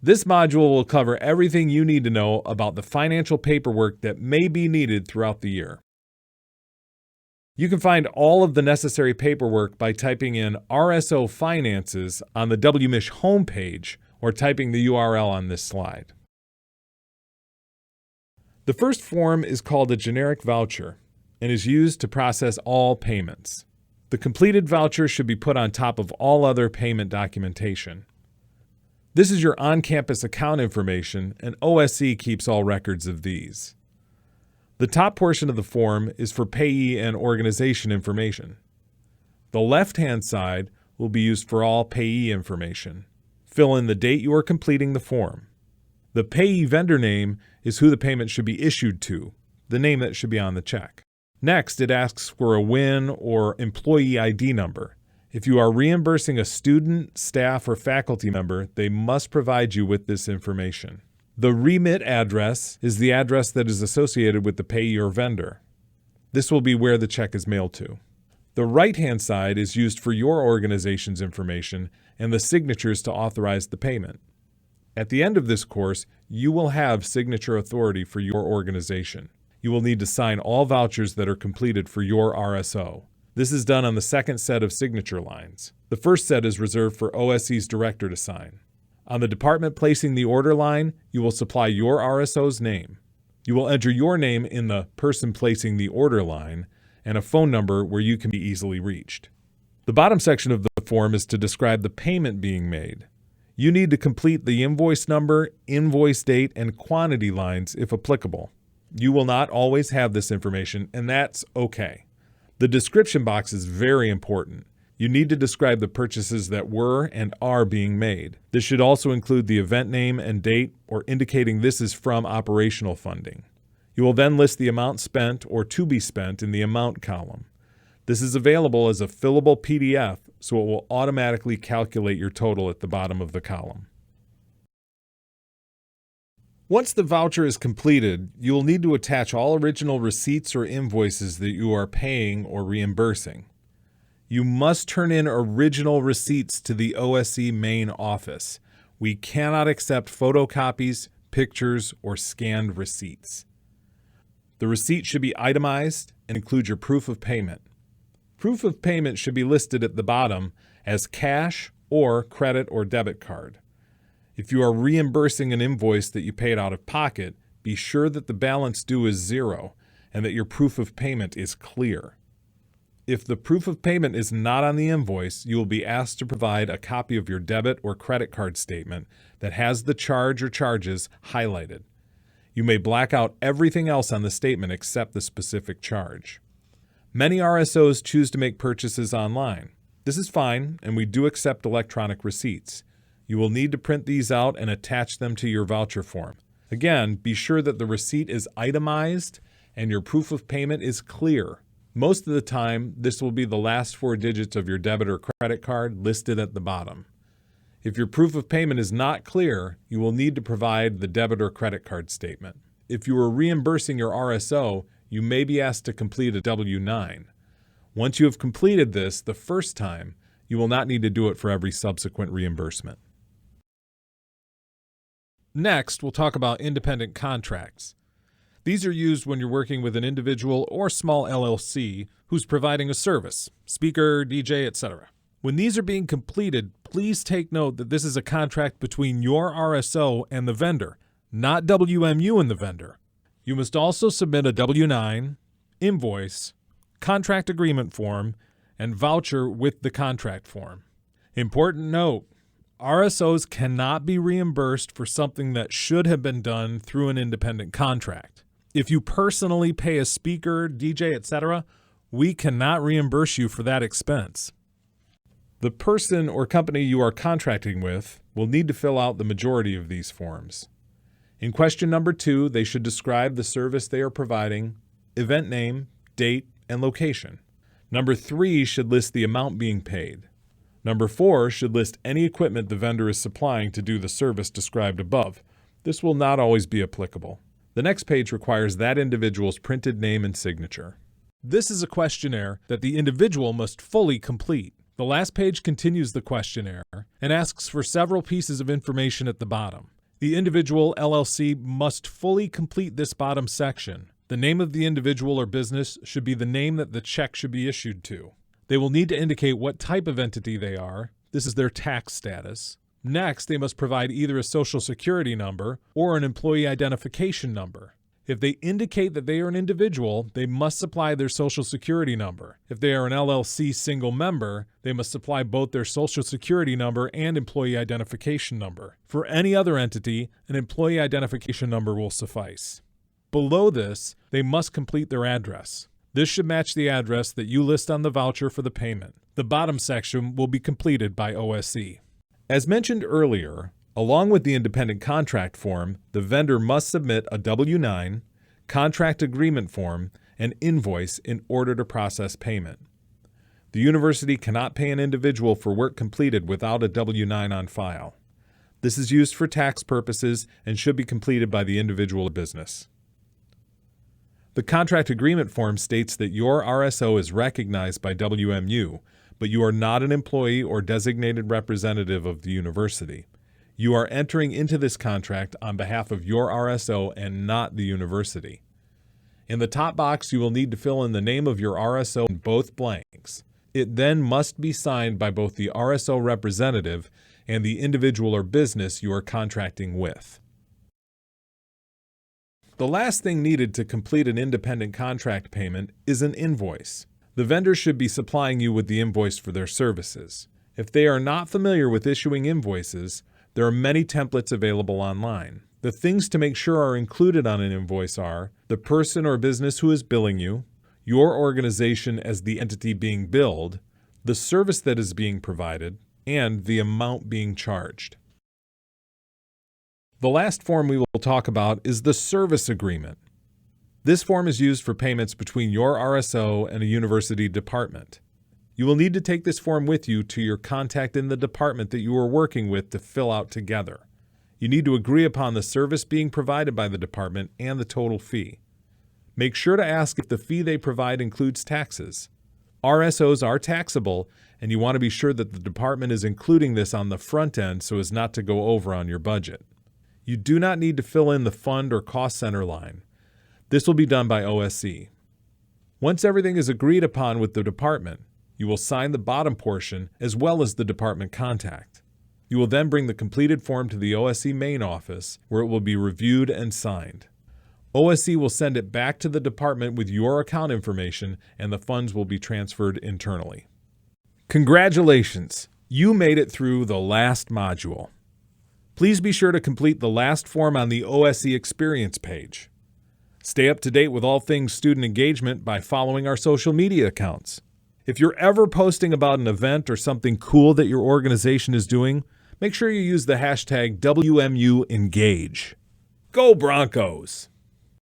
This module will cover everything you need to know about the financial paperwork that may be needed throughout the year. You can find all of the necessary paperwork by typing in RSO Finances on the WMISH homepage or typing the URL on this slide. The first form is called a generic voucher and is used to process all payments. The completed voucher should be put on top of all other payment documentation. This is your on-campus account information, and OSC keeps all records of these. The top portion of the form is for payee and organization information. The left-hand side will be used for all payee information. Fill in the date you are completing the form. The payee vendor name is who the payment should be issued to, the name that should be on the check. Next, it asks for a WIN or employee ID number. If you are reimbursing a student, staff, or faculty member, they must provide you with this information. The remit address is the address that is associated with the payee or vendor. This will be where the check is mailed to. The right-hand side is used for your organization's information and the signatures to authorize the payment. At the end of this course, you will have signature authority for your organization. You will need to sign all vouchers that are completed for your RSO. This is done on the second set of signature lines. The first set is reserved for OSC's director to sign. On the department placing the order line, you will supply your RSO's name. You will enter your name in the person placing the order line and a phone number where you can be easily reached. The bottom section of the form is to describe the payment being made. You need to complete the invoice number, invoice date, and quantity lines if applicable. You will not always have this information, and that's okay. The description box is very important. You need to describe the purchases that were and are being made. This should also include the event name and date, or indicating this is from operational funding. You will then list the amount spent or to be spent in the amount column. This is available as a fillable PDF, so it will automatically calculate your total at the bottom of the column. Once the voucher is completed, you will need to attach all original receipts or invoices that you are paying or reimbursing. You must turn in original receipts to the OSC main office. We cannot accept photocopies, pictures, or scanned receipts. The receipt should be itemized and include your proof of payment. Proof of payment should be listed at the bottom as cash or credit or debit card. If you are reimbursing an invoice that you paid out of pocket, be sure that the balance due is zero and that your proof of payment is clear. If the proof of payment is not on the invoice, you will be asked to provide a copy of your debit or credit card statement that has the charge or charges highlighted. You may black out everything else on the statement except the specific charge. Many RSOs choose to make purchases online. This is fine, and we do accept electronic receipts. You will need to print these out and attach them to your voucher form. Again, be sure that the receipt is itemized and your proof of payment is clear. Most of the time, this will be the last 4 digits of your debit or credit card listed at the bottom. If your proof of payment is not clear, you will need to provide the debit or credit card statement. If you are reimbursing your RSO, you may be asked to complete a W-9. Once you have completed this the first time, you will not need to do it for every subsequent reimbursement. Next, we'll talk about independent contracts. These are used when you're working with an individual or small LLC who's providing a service, speaker, DJ, etc. When these are being completed, please take note that this is a contract between your RSO and the vendor, not WMU and the vendor. You must also submit a W-9, invoice, contract agreement form, and voucher with the contract form. Important note, RSOs cannot be reimbursed for something that should have been done through an independent contract. If you personally pay a speaker, DJ, etc., we cannot reimburse you for that expense. The person or company you are contracting with will need to fill out the majority of these forms. In question number 2, they should describe the service they are providing, event name, date, and location. Number 3 should list the amount being paid. Number 4 should list any equipment the vendor is supplying to do the service described above. This will not always be applicable. The next page requires that individual's printed name and signature. This is a questionnaire that the individual must fully complete. The last page continues the questionnaire and asks for several pieces of information at the bottom. The individual LLC must fully complete this bottom section. The name of the individual or business should be the name that the check should be issued to. They will need to indicate what type of entity they are. This is their tax status. Next, they must provide either a social security number or an employee identification number. If they indicate that they are an individual, they must supply their social security number. If they are an LLC single member, they must supply both their social security number and employee identification number. For any other entity, an employee identification number will suffice. Below this, they must complete their address. This should match the address that you list on the voucher for the payment. The bottom section will be completed by OSE. As mentioned earlier, along with the independent contract form, the vendor must submit a W-9, contract agreement form, and invoice in order to process payment. The university cannot pay an individual for work completed without a W-9 on file. This is used for tax purposes and should be completed by the individual business. The contract agreement form states that your RSO is recognized by WMU, but you are not an employee or designated representative of the university. You are entering into this contract on behalf of your RSO and not the university. In the top box, you will need to fill in the name of your RSO in both blanks. It then must be signed by both the RSO representative and the individual or business you are contracting with. The last thing needed to complete an independent contract payment is an invoice. The vendor should be supplying you with the invoice for their services. If they are not familiar with issuing invoices, there are many templates available online. The things to make sure are included on an invoice are the person or business who is billing you, your organization as the entity being billed, the service that is being provided, and the amount being charged. The last form we will talk about is the service agreement. This form is used for payments between your RSO and a university department. You will need to take this form with you to your contact in the department that you are working with to fill out together. You need to agree upon the service being provided by the department and the total fee. Make sure to ask if the fee they provide includes taxes. RSOs are taxable, and you want to be sure that the department is including this on the front end so as not to go over on your budget. You do not need to fill in the fund or cost center line. This will be done by OSE. Once everything is agreed upon with the department, you will sign the bottom portion as well as the department contact. You will then bring the completed form to the OSE main office where it will be reviewed and signed. OSE will send it back to the department with your account information and the funds will be transferred internally. Congratulations! You made it through the last module. Please be sure to complete the last form on the OSE Experience page. Stay up to date with all things student engagement by following our social media accounts. If you're ever posting about an event or something cool that your organization is doing, make sure you use the hashtag WMUEngage. Go Broncos!